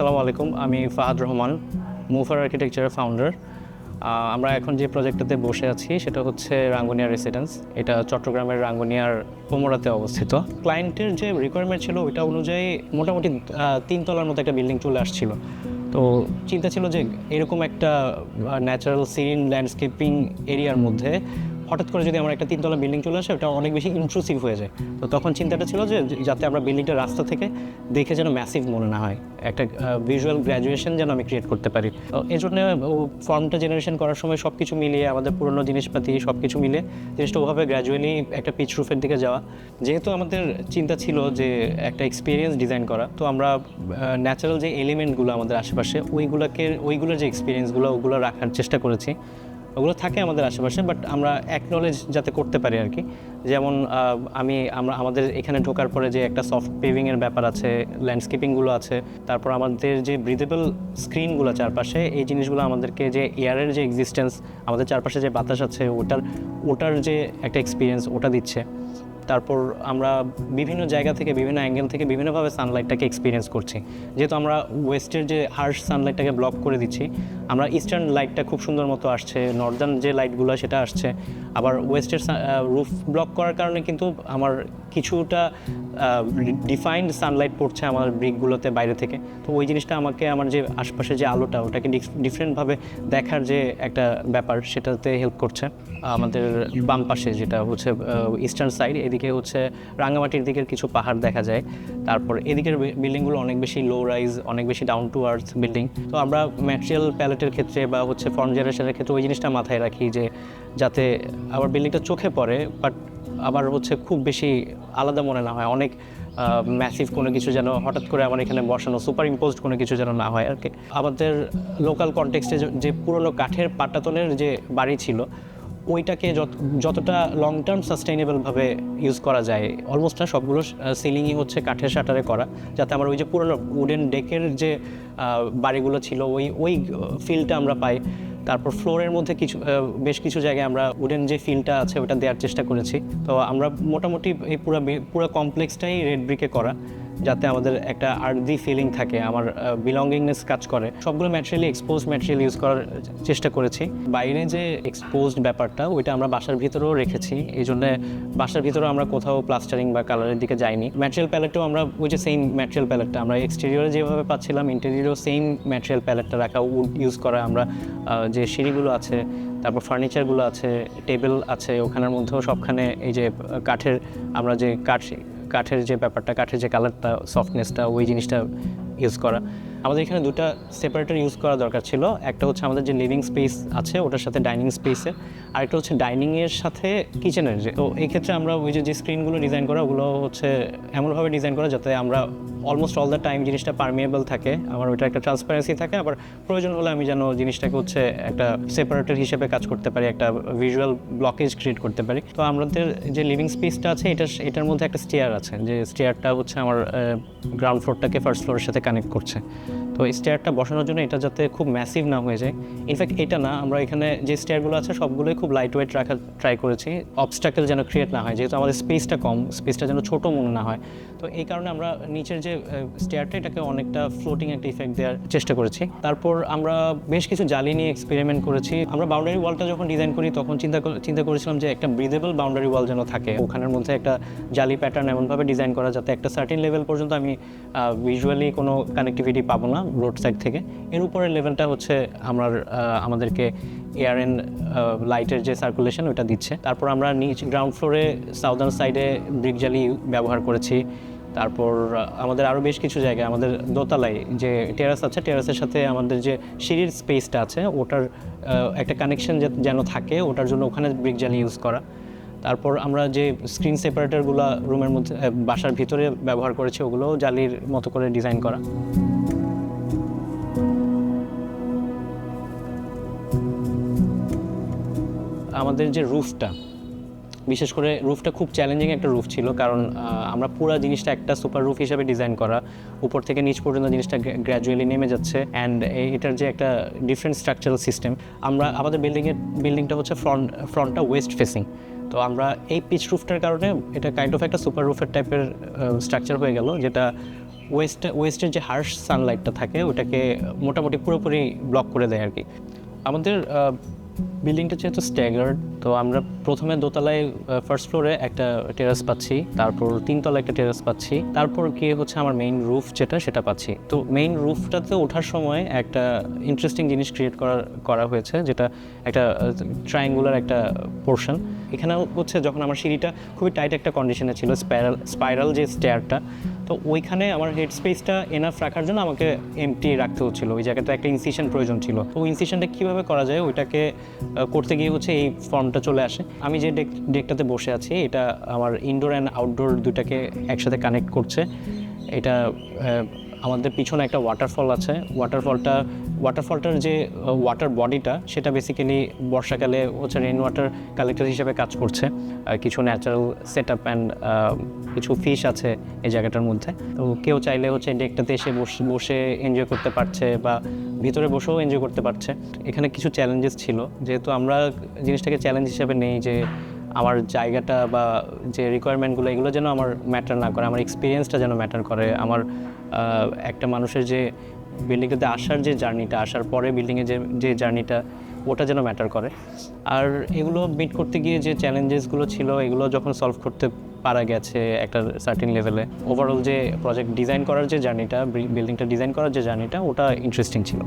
আসসালামু আলাইকুম, আমি ফাহাদ রহমান, মুফার আর্কিটেকচারের ফাউন্ডার। আমরা এখন যে প্রজেক্টটাতে বসে আছি সেটা হচ্ছে রাঙ্গুনিয়া রেসিডেন্স। এটা চট্টগ্রামের রাঙ্গুনিয়ার পোমরাতে অবস্থিত। ক্লায়েন্টের যে রিকোয়ারমেন্ট ছিল ওইটা অনুযায়ী মোটামুটি 3 তলার মতো একটা বিল্ডিং চলে আসছিল। তো চিন্তা ছিল যে এরকম একটা ন্যাচারাল সিরিন ল্যান্ডস্কেপিং এরিয়ার মধ্যে হঠাৎ করে যদি আমার একটা 3 তলা বিল্ডিং চলে আসে ওটা অনেক বেশি ইন্ট্রুসিভ হয়ে যায়। তো তখন চিন্তাটা ছিল যে যাতে আমরা বিল্ডিংটা রাস্তা থেকে দেখে যেন ম্যাসিভ মনে না হয়, একটা ভিজুয়াল গ্র্যাজুয়েশন যেন আমি ক্রিয়েট করতে পারি। তো এই জন্য ফর্মটা জেনারেশন করার সময় সব কিছু মিলিয়ে আমাদের পুরনো জিনিসপাতি সব কিছু মিলে জিনিসটা ওভাবে গ্র্যাজুয়ালি একটা পিচ রুফের দিকে যাওয়া। যেহেতু আমাদের চিন্তা ছিল যে একটা এক্সপিরিয়েন্স ডিজাইন করা, তো আমরা ন্যাচারাল যে এলিমেন্টগুলো আমাদের আশেপাশে ওইগুলোর যে এক্সপিরিয়েন্সগুলো ওগুলো রাখার চেষ্টা করেছি। ওগুলো থাকে আমাদের আশেপাশে, বাট আমরা অ্যাকনলেজ যাতে করতে পারি আর কি। যেমন আমাদের এখানে ঢোকার পরে যে একটা সফট পেভিংয়ের ব্যাপার আছে, ল্যান্ডস্কেপিংগুলো আছে, তারপর আমাদের যে ব্রিদেবল স্ক্রিনগুলো চারপাশে, এই জিনিসগুলো আমাদেরকে যে এয়ারের যে এক্সিস্টেন্স, আমাদের চারপাশে যে বাতাস আছে ওটার যে একটা এক্সপিরিয়েন্স ওটা দিচ্ছে। তারপর আমরা বিভিন্ন জায়গা থেকে বিভিন্ন অ্যাঙ্গেল থেকে বিভিন্নভাবে সানলাইটটাকে এক্সপিরিয়েন্স করছি। যেহেতু আমরা ওয়েস্টের যে হার্শ সানলাইটটাকে ব্লক করে দিচ্ছি, আমরা ইস্টার্ন লাইটটা খুব সুন্দর মতো আসছে, নর্দার্ন যে লাইটগুলো সেটা আসছে। আবার ওয়েস্টের রুফ ব্লক করার কারণে কিন্তু আমার কিছুটা ডিফাইন্ড সানলাইট পড়ছে আমার ব্রিকগুলোতে বাইরে থেকে। তো ওই জিনিসটা আমাকে আমার যে আশপাশে যে আলোটা ওটাকে ডিফারেন্টভাবে দেখার যে একটা ব্যাপার সেটাতে হেল্প করছে। আমাদের বাম পাশে যেটা হচ্ছে ইস্টার্ন সাইড, এদিকে হচ্ছে রাঙ্গামাটির দিকের কিছু পাহাড় দেখা যায়। তারপর এদিকের বিল্ডিংগুলো অনেক বেশি লো রাইজ, অনেক বেশি ডাউন টু আর্থ বিল্ডিং। তো আমরা ম্যাটেরিয়াল প্যালেটের ক্ষেত্রে বা হচ্ছে ফর্ম জেনারেশনের ক্ষেত্রে ওই জিনিসটা মাথায় রাখি যে যাতে আবার বিল্ডিংটা চোখে পড়ে, বাট আবার হচ্ছে খুব বেশি আলাদা মনে না হয়, অনেক ম্যাসিভ কোনো কিছু যেন হঠাৎ করে আমার এখানে বসানো সুপার ইম্পোজড কোনো কিছু যেন না হয় আর কি। আমাদের লোকাল কনটেক্সটে যে পুরনো কাঠের পাটাতনের যে বাড়ি ছিল ওইটাকে যতটা লং টার্ম সাস্টেইনেবলভাবে ইউজ করা যায়, অলমোস্ট না সবগুলো সিলিংই হচ্ছে কাঠের শাটারে করা, যাতে আমার ওই যে পুরনো উডেন ডেকের যে বাড়িগুলো ছিল ওই ফিলটা আমরা পাই। তারপর ফ্লোরের মধ্যে বেশ কিছু জায়গায় আমরা উডেন যে ফিলটা আছে ওটা দেওয়ার চেষ্টা করেছি। তো আমরা মোটামুটি এই পুরো কমপ্লেক্সটাই রেড ব্রিকে করা, যাতে আমাদের একটা আর্দি ফিলিং থাকে, আমার বিলঙ্গিংনেস কাজ করে। সবগুলো ম্যাটেরিয়ালি এক্সপোজড ম্যাটেরিয়াল ইউজ করার চেষ্টা করেছি। বাইরে যে এক্সপোজড ব্যাপারটা ওইটা আমরা বাসার ভিতরেও রেখেছি, এই জন্য বাসার ভিতরেও আমরা কোথাও প্লাস্টারিং বা কালারের দিকে যাইনি। ম্যাটেরিয়াল প্যালেটও আমরা ওই যে সেম ম্যাটেরিয়াল প্যালেটটা আমরা এক্সটেরিয়রে যেভাবে পাচ্ছিলাম ইন্টেরিয়রেও সেম ম্যাটেরিয়াল প্যালেটটা রাখা, উড ইউজ করা। আমরা যে সিঁড়িগুলো আছে, তারপর ফার্নিচারগুলো আছে, টেবিল আছে, ওখানের মধ্যেও সবখানে এই যে আমরা যে কাঠের যে ব্যাপারটা, কাঠের যে কালারটা, সফটনেসটা, ওই জিনিসটা ইউজ করা। আমাদের এখানে দুটা সেপারেটর ইউজ করা দরকার ছিল। একটা হচ্ছে আমাদের যে লিভিং স্পেস আছে ওটার সাথে ডাইনিং স্পেসে, আরেকটা হচ্ছে ডাইনিংয়ের সাথে কিচেনের। তো এই ক্ষেত্রে আমরা ওই যে স্ক্রিনগুলো ডিজাইন করা ওগুলো হচ্ছে এমনভাবে ডিজাইন করা যাতে আমরা অলমোস্ট অল দ্য টাইম জিনিসটা পারমিয়েবল থাকে, আমার ওইটা একটা ট্রান্সপারেন্সি থাকে। আবার প্রয়োজন হলে আমি যেন জিনিসটাকে হচ্ছে একটা সেপারেটর হিসেবে কাজ করতে পারি, একটা ভিজুয়াল ব্লকেজ ক্রিয়েট করতে পারি। তো আমাদের যে লিভিং স্পেসটা আছে এটার মধ্যে একটা স্টেয়ার আছে, যে স্টেয়ারটা হচ্ছে আমার গ্রাউন্ড ফ্লোরটাকে ফার্স্ট ফ্লোরের সাথে কানেক্ট করছে। তো এই স্টেয়ারটা বসানোর জন্য এটা যাতে খুব ম্যাসিভ না হয়ে যায়, ইনফ্যাক্ট এটা না, আমরা এখানে যে স্টেয়ারগুলো আছে সবগুলোই খুব লাইট ওয়েট রাখার ট্রাই করেছি, অবস্ট্যাকল যেন ক্রিয়েট না হয়, যেহেতু আমাদের স্পেসটা কম, স্পেসটা যেন ছোটো মনে না হয়। তো এই কারণে আমরা নিচের যে স্টেয়ারটা এটাকে অনেকটা ফ্লোটিং একটা ইফেক্ট দেওয়ার চেষ্টা করেছি। তারপর আমরা বেশ কিছু জালি নিয়ে এক্সপেরিমেন্ট করেছি। আমরা বাউন্ডারি ওয়ালটা যখন ডিজাইন করি তখন চিন্তা করেছিলাম যে একটা ব্রিদেবল বাউন্ডারি ওয়াল যেন থাকে, ওখানের মধ্যে একটা জালি প্যাটার্ন এমনভাবে ডিজাইন করা যাতে একটা সার্টেন লেভেল পর্যন্ত আমি ভিজুয়ালি কোনো কানেক্টিভিটি পাবো না রোড সাইড থেকে। এর উপরের লেভেলটা হচ্ছে আমাদেরকে এয়ার অ্যান্ড লাইটের যে সার্কুলেশন ওটা দিচ্ছে। তারপর আমরা গ্রাউন্ড ফ্লোরে সাউদার্ন সাইডে ব্রিক জালি ব্যবহার করেছি। তারপর আমাদের আরও বেশ কিছু জায়গায়, আমাদের দোতলায় যে টেরাস আছে, টেরাসের সাথে আমাদের যে সিঁড়ির স্পেসটা আছে ওটার একটা কানেকশন যেন থাকে, ওটার জন্য ওখানে ব্রিক জালি ইউজ করা। তারপর আমরা যে স্ক্রিন সেপারেটরগুলো রুমের মধ্যে বাসার ভিতরে ব্যবহার করেছি ওগুলোও জালির মতো করে ডিজাইন করা। আমাদের যে রুফটা, বিশেষ করে রুফটা খুব চ্যালেঞ্জিং একটা রুফ ছিল, কারণ আমরা পুরো জিনিসটা একটা সুপার রুফ হিসেবে ডিজাইন করা, উপর থেকে নিচ পর্যন্ত জিনিসটা গ্র্যাজুয়ালি নেমে যাচ্ছে, অ্যান্ড এটার যে একটা ডিফারেন্ট স্ট্রাকচারাল সিস্টেম। আমাদের বিল্ডিংটা হচ্ছে ফ্রন্টটা ওয়েস্ট ফেসিং। তো আমরা এই পিচ রুফটার কারণে এটা কাইন্ড অফ একটা সুপার রুফের টাইপের স্ট্রাকচার হয়ে গেল, যেটা ওয়েস্টের যে হার্শ সানলাইটটা থাকে ওটাকে মোটামুটি পুরোপুরি ব্লক করে দেয় আর কি। আমাদের বিল্ডিংটা যেহেতু স্ট্যাগার্ড, তো আমরা প্রথমে দোতলায় ফার্স্ট ফ্লোরে একটা টেরাস পাচ্ছি, তারপর তিনতলায় একটা টেরাস পাচ্ছি, তারপর গিয়ে হচ্ছে আমার মেইন রুফ সেটা পাচ্ছি। তো মেইন রুফটাতে ওঠার সময় একটা ইন্টারেস্টিং জিনিস ক্রিয়েট করা হয়েছে, যেটা একটা ট্রায়াঙ্গুলার একটা পোর্শন। এখানে হচ্ছে যখন আমার সিঁড়িটা খুবই টাইট একটা কন্ডিশনে ছিল, স্পাইরাল যে স্টেয়ারটা, তো ওইখানে আমার হেড স্পেসটা এনাফ রাখার জন্য আমাকে এমটি রাখতে হচ্ছিলো। ওই জায়গাতে একটা ইনসিশন প্রয়োজন ছিল। তো ওই ইনসিশনটা কীভাবে করা যায় ওইটাকে করতে গিয়ে হচ্ছে এই ফর্মটা চলে আসে। আমি যে ডেকটাতে বসে আছি এটা আমার ইনডোর অ্যান্ড আউটডোর দুটাকে একসাথে কানেক্ট করছে। এটা আমাদের পিছনে একটা ওয়াটারফল আছে। ওয়াটারফলটার যে ওয়াটার বডিটা সেটা বেসিক্যালি বর্ষাকালে হচ্ছে রেইন ওয়াটার কালেক্টর হিসেবে কাজ করছে। কিছু ন্যাচারাল সেট আপ অ্যান্ড কিছু ফিশ আছে এই জায়গাটার মধ্যে। তো কেউ চাইলে হচ্ছে ডেকটাতে এসে বসে এনজয় করতে পারছে বা ভিতরে বসেও এনজয় করতে পারছে। এখানে কিছু চ্যালেঞ্জেস ছিল, যেহেতু আমরা জিনিসটাকে চ্যালেঞ্জ হিসেবে নেই যে আমার জায়গাটা বা যে রিকোয়ারমেন্টগুলো এগুলো যেন আমার ম্যাটার না করে, আমার এক্সপিরিয়েন্সটা যেন ম্যাটার করে, আমার একটা মানুষের যে বিল্ডিংটাতে আসার যে জার্নিটা, আসার পরে বিল্ডিংয়ে যে জার্নিটা ওটা যেন ম্যাটার করে। আর এগুলো মিট করতে গিয়ে যে চ্যালেঞ্জেসগুলো ছিল এগুলো যখন সলভ করতে পারা গেছে একটা সার্টেন লেভেলে, ওভারঅল যে প্রজেক্ট ডিজাইন করার যে জার্নিটা, বিল্ডিংটা ডিজাইন করার যে জার্নিটা, ওটা ইন্টারেস্টিং ছিল।